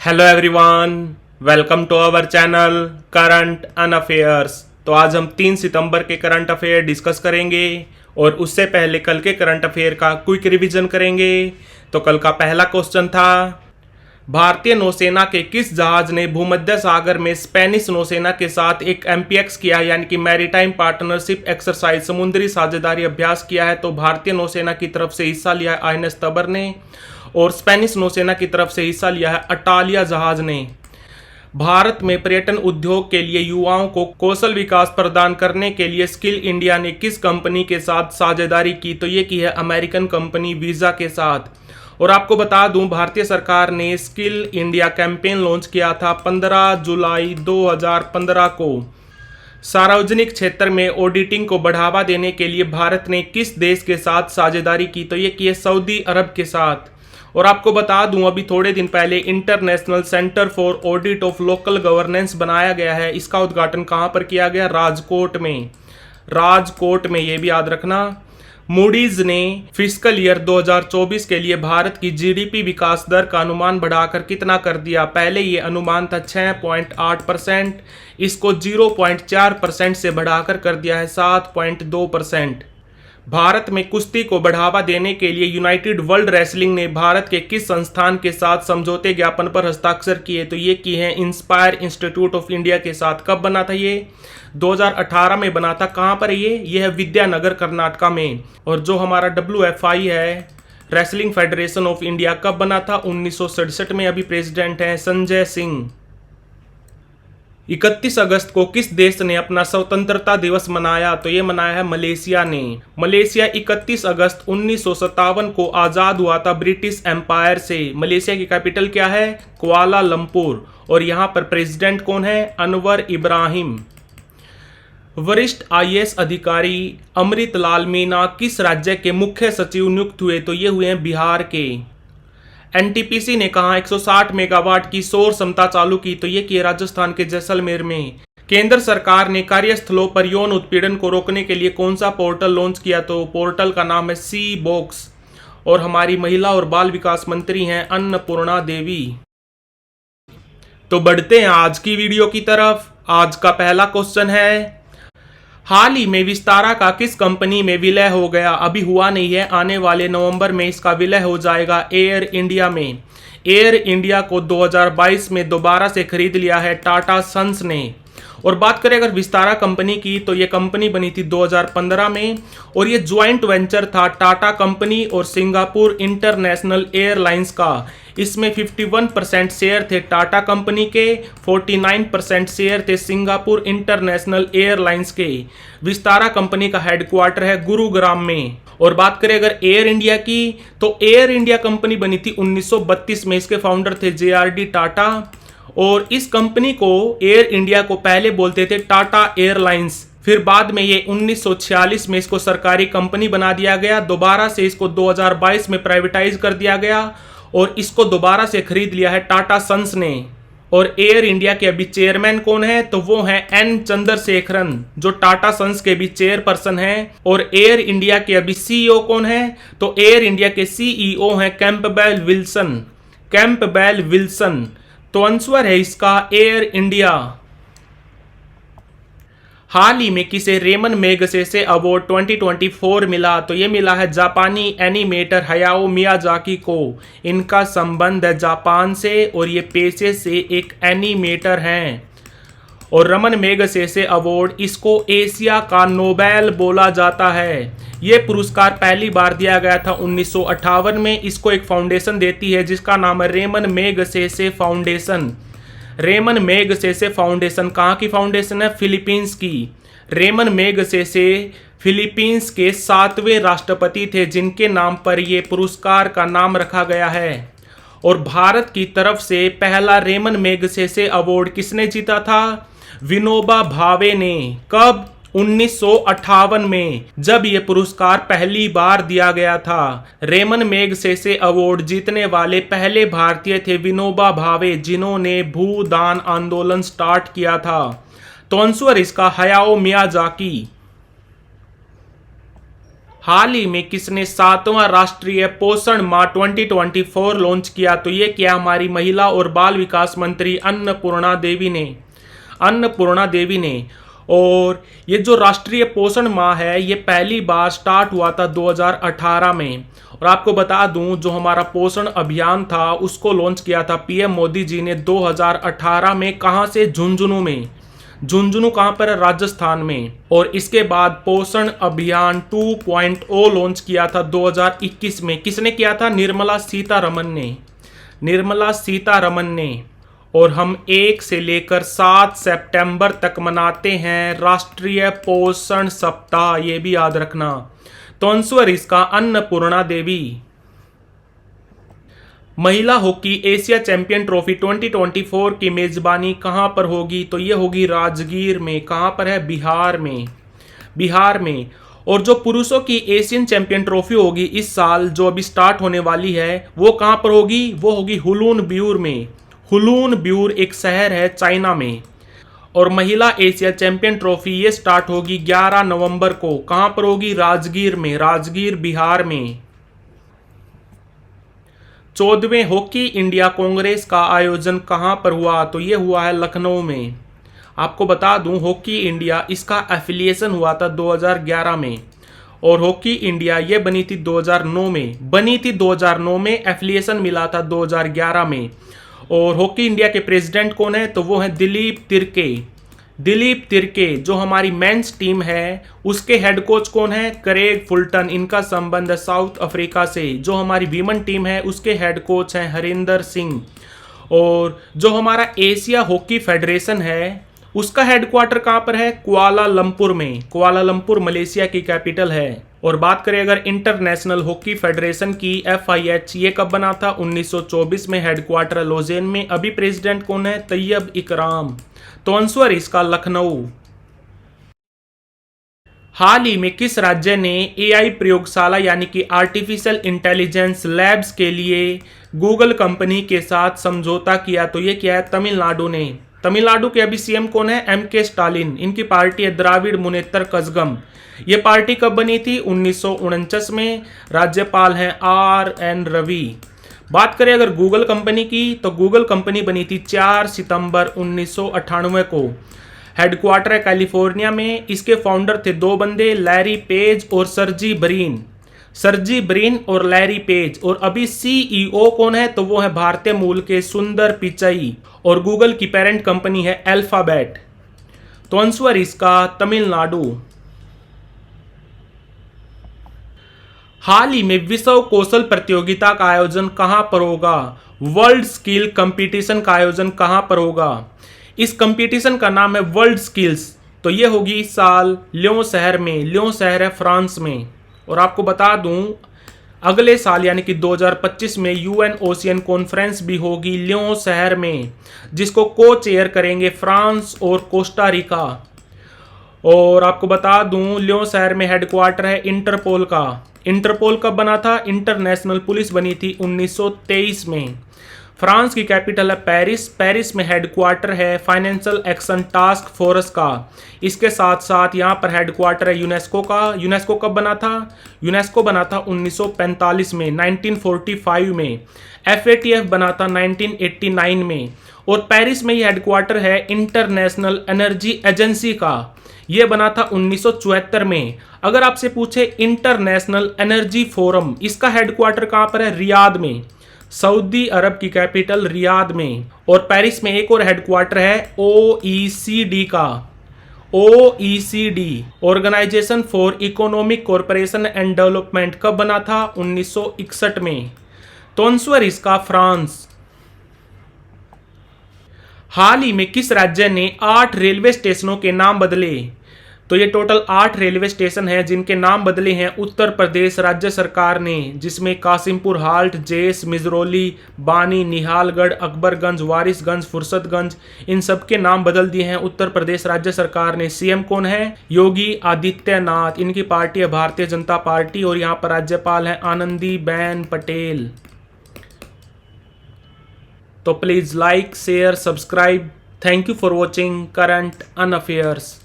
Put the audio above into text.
Hello everyone, welcome to our channel current and affairs. तो आज हम 3 सितंबर के करंट अफेयर डिस्कस करेंगे और उससे पहले कल के करंट अफेयर का क्विक रिवीजन करेंगे। तो कल का पहला क्वेश्चन था, भारतीय नौसेना के किस जहाज ने भूमध्य सागर में स्पेनिश नौसेना के साथ एक एमपीएक्स किया है, यानी कि मैरीटाइम पार्टनरशिप एक्सरसाइज, समुद्री साझेदारी अभ्यास किया है। तो भारतीय नौसेना की तरफ से हिस्सा लिया है आईएनएस तबर ने और स्पेनिश नौसेना की तरफ से हिस्सा लिया है अटालिया जहाज ने। भारत में पर्यटन उद्योग के लिए युवाओं को कौशल विकास प्रदान करने के लिए स्किल इंडिया ने किस कंपनी के साथ साझेदारी की? तो ये की है अमेरिकन कंपनी वीजा के साथ। और आपको बता दूं, भारतीय सरकार ने स्किल इंडिया कैंपेन लॉन्च किया था 15 जुलाई 2015 को। सार्वजनिक क्षेत्र में ऑडिटिंग को बढ़ावा देने के लिए भारत ने किस देश के साथ साझेदारी की? तो ये की है सऊदी अरब के साथ। और आपको बता दूं, अभी थोड़े दिन पहले international centre for audit of local governance बनाया गया है। इसका उद्घाटन कहां पर किया गया? राजकोट में। राजकोट में, ये भी याद रखना। मूडीज ने फिस्कल ईयर 2024 के लिए भारत की जीडीपी विकास दर का अनुमान बढ़ाकर कितना कर दिया? पहले ये अनुमान था 6.8%, इसको 0.4% से बढ़ाकर कर दिया है 7.2%। भारत में कुश्ती को बढ़ावा देने के लिए यूनाइटेड वर्ल्ड रेसलिंग ने भारत के किस संस्थान के साथ समझौते ज्ञापन पर हस्ताक्षर किए? तो ये की है इंस्पायर इंस्टीट्यूट ऑफ इंडिया के साथ। कब बना था ये? 2018 में बना था। कहाँ पर ये है विद्यानगर कर्नाटका में। और जो हमारा WFI है, रेसलिंग फेडरेशन ऑफ इंडिया, कब बना था? 1967 में। अभी प्रेसिडेंट हैं संजय सिंह। 31 अगस्त को किस देश ने अपना स्वतंत्रता दिवस मनाया? तो ये मनाया है मलेशिया ने। मलेशिया 31 अगस्त 1957 को आजाद हुआ था ब्रिटिश एम्पायर से। मलेशिया की कैपिटल क्या है? कुआलालंपुर। और यहाँ पर प्रेसिडेंट कौन है? अनवर इब्राहिम। वरिष्ठ आईएएस अधिकारी अमृतलाल मीना किस राज्य के मुख्य सचिव नियुक्त हुए? तो ये हुए हैं बिहार के। एनटीपीसी ने कहा 160 मेगावाट की सौर क्षमता चालू की? तो ये की राजस्थान के जैसलमेर में। केंद्र सरकार ने कार्यस्थलों पर यौन उत्पीड़न को रोकने के लिए कौन सा पोर्टल लॉन्च किया? तो पोर्टल का नाम है सी बॉक्स। और हमारी महिला और बाल विकास मंत्री हैं अन्नपूर्णा देवी। तो बढ़ते हैं आज की वीडियो की तरफ। आज का पहला क्वेश्चन है, हाल ही में विस्तारा का किस कंपनी में विलय हो गया? अभी हुआ नहीं है, आने वाले नवंबर में इसका विलय हो जाएगा एयर इंडिया में। एयर इंडिया को 2022 में दोबारा से खरीद लिया है टाटा सन्स ने। और बात करें अगर विस्तारा कंपनी की, तो ये कंपनी बनी थी 2015 में और ये ज्वाइंट वेंचर था टाटा कंपनी और सिंगापुर इंटरनेशनल एयरलाइंस का। इसमें 51% शेयर थे टाटा कंपनी के, 49% शेयर थे सिंगापुर इंटरनेशनल एयरलाइंस के। विस्तारा कंपनी का हेडक्वार्टर है गुरुग्राम में। और बात करें अगर एयर इंडिया की, तो एयर इंडिया कंपनी बनी थी 1932 में। इसके फाउंडर थे JRD टाटा। और इस कंपनी को, एयर इंडिया को, पहले बोलते थे टाटा एयरलाइंस। फिर बाद में ये 1946 में इसको सरकारी कंपनी बना दिया गया। दोबारा से इसको 2022 में प्राइवेटाइज कर दिया गया और इसको दोबारा से खरीद लिया है टाटा सन्स ने। और एयर इंडिया के अभी चेयरमैन कौन है? तो वो है N चंद्रशेखरन, जो टाटा सन्स के भी चेयरपर्सन है। और एयर इंडिया के अभी CEO कौन है? तो एयर इंडिया के CEO हैं कैंपबेल विल्सन। Campbell Wilson. तो आंसर है इसका एयर इंडिया। हाल ही में किसे रेमन मैगसेसे अवार्ड 2024 मिला? तो ये मिला है जापानी एनिमेटर हयाओ मियाजाकी को। इनका संबंध है जापान से और ये पेशे से एक एनिमेटर हैं। और रमन मैगसेसे अवार्ड, इसको एशिया का नोबेल बोला जाता है। ये पुरस्कार पहली बार दिया गया था 1958 में। इसको एक फाउंडेशन देती है जिसका नाम है Ramon Magsaysay foundation. Ramon Magsaysay foundation कहाँ की फाउंडेशन है? फिलीपींस की। रेमन मैगसेसे फिलीपींस के 7वें राष्ट्रपति थे जिनके नाम पर यह पुरस्कार का नाम रखा गया है। और भारत की तरफ से पहला रेमन मैगसेसे अवार्ड किसने जीता था? विनोबा भावे ने। कब? 1958 में, जब यह पुरस्कार पहली बार दिया गया था। रेमन मैगसेसे अवार्ड जीतने वाले पहले भारतीय थे विनोबा भावे, जिन्होंने भूदान आंदोलन स्टार्ट किया था। तो आंसर इसका हयाओ मियाजाकी। हाल ही में किसने 7वां राष्ट्रीय पोषण माह 2024 लॉन्च किया? तो ये किया हमारी महिला और बाल विकास मंत्री अन्नपूर्णा देवी ने। और ये जो राष्ट्रीय पोषण माह है ये पहली बार स्टार्ट हुआ था 2018 में। और आपको बता दूं जो हमारा पोषण अभियान था उसको लॉन्च किया था पीएम मोदी जी ने 2018 में। कहां से? झुंझुनू कहां पर है? राजस्थान में। और इसके बाद पोषण अभियान 2.0 लॉन्च किया था 2021 में। किसने किया था? निर्मला सीतारमन ने। और हम 1 से लेकर 7 सितंबर तक मनाते हैं राष्ट्रीय पोषण सप्ताह, ये भी याद रखना। तो आंसर इसका अन्नपूर्णा देवी। महिला हॉकी एशिया चैंपियन ट्रॉफी 2024 की मेजबानी कहां पर होगी? तो ये होगी राजगीर में। कहां पर है? बिहार में। और जो पुरुषों की एशियन चैंपियन ट्रॉफी होगी इस साल जो अभी स्टार्ट होने वाली है वो कहां पर होगी? वो होगी हुलून ब्यूर में। हुलून ब्यूर एक शहर है चाइना में। और महिला एशिया चैंपियन ट्रॉफी ये स्टार्ट होगी 11 नवंबर को। कहां पर होगी? राजगीर में। राजगीर बिहार में। 14वें हॉकी इंडिया कांग्रेस का आयोजन कहां पर हुआ? तो ये हुआ है लखनऊ में। आपको बता दूं हॉकी इंडिया इसका एफिलिएशन हुआ था 2011 में। और हॉकी इंडिया ये बनी थी 2009 में। एफिलिएशन मिला था 2011 में। और हॉकी इंडिया के प्रेसिडेंट कौन है? तो वो है दिलीप तिर्के। जो हमारी मेंस टीम है उसके हेड कोच कौन है? Craig Fulton. इनका संबंध है साउथ अफ्रीका से। जो हमारी वीमेन टीम है उसके हेड कोच हैं हरिंदर सिंह। और जो हमारा एशिया हॉकी फेडरेशन है उसका हेडक्वार्टर कहां पर है? कुआलालंपुर में। कुआलालंपुर मलेशिया की कैपिटल है। और बात करें अगर इंटरनेशनल हॉकी फेडरेशन की FIH ये कब बना था? 1924 में। हेडक्वार्टर लोजेन में। अभी प्रेसिडेंट कौन है? तैयब इकराम। तो आंसर इसका लखनऊ। हाल ही में किस राज्य ने AI प्रयोगशाला यानी कि आर्टिफिशियल इंटेलिजेंस लैब्स के लिए गूगल कंपनी के साथ समझौता किया? तो ये क्या है? तमिलनाडु ने। तमिलनाडु के अभी CM कौन है? MK Stalin. इनकी पार्टी है द्राविड़ मुनेत्र कज़गम। ये पार्टी कब बनी थी? 1949 में। राज्यपाल हैं RN रवि। बात करें अगर गूगल कंपनी की तो गूगल कंपनी बनी थी 4 सितंबर 1998 को। हेडक्वार्टर है कैलिफोर्निया में। इसके फाउंडर थे 2 बंदे, लैरी पेज और सर्जी ब्रिन और लैरी पेज। और अभी CEO कौन है? तो वो है भारतीय मूल के सुंदर पिचाई। और गूगल की पेरेंट कंपनी है अल्फाबेट। तो आंसर इसका तमिलनाडु। हाल ही में विश्व कौशल प्रतियोगिता का आयोजन कहां पर होगा? वर्ल्ड स्किल कंपटीशन का आयोजन कहां पर होगा? इस कंपटीशन का नाम है वर्ल्ड स्किल्स। तो ये होगी इस साल लियों शहर में। लियों शहर है फ्रांस में। और आपको बता दूं अगले साल यानी कि 2025 में UN ओशियन कॉन्फ्रेंस भी होगी लियों शहर में, जिसको को चेयर करेंगे फ्रांस और कोस्टा रिका। और आपको बता दूं लियों शहर में हेडक्वार्टर है इंटरपोल का। इंटरपोल कब बना था? इंटरनेशनल पुलिस बनी थी 1923 में। फ्रांस की कैपिटल है पेरिस में हेडक्वार्टर है फाइनेंशियल एक्शन टास्क फोर्स का। इसके साथ साथ यहाँ पर हेडक्वार्टर है यूनेस्को का। यूनेस्को कब बना था? यूनेस्को बना था 1945 में। 1945 में। FATF बना था 1989 में। और पेरिस में ये हेडक्वार्टर है इंटरनेशनल एनर्जी एजेंसी का। ये बना था 1974 में। अगर आपसे पूछे इंटरनेशनल एनर्जी फोरम, इसका हेडक्वार्टर कहां पर है? रियाद में। सऊदी अरब की कैपिटल रियाद में। और पेरिस में एक और हेडक्वार्टर है OECD का। OECD organisation for economic corporation and development कब बना था? 1961 में। तो आंसर इसका फ्रांस। हाल ही में किस राज्य ने 8 रेलवे स्टेशनों के नाम बदले? तो ये टोटल 8 रेलवे स्टेशन हैं जिनके नाम बदले हैं उत्तर प्रदेश राज्य सरकार ने, जिसमें कासिमपुर हाल्ट, जेस, मिजरोली, बानी, निहालगढ़, अकबरगंज, वारिसगंज, फुर्सतगंज, इन सब के नाम बदल दिए हैं उत्तर प्रदेश राज्य सरकार ने। CM कौन है? योगी आदित्यनाथ। इनकी पार्टी है भारतीय जनता पार्टी। और यहाँ पर राज्यपाल हैं आनंदीबेन पटेल। तो please like, share, subscribe. Thank you for watching current and affairs.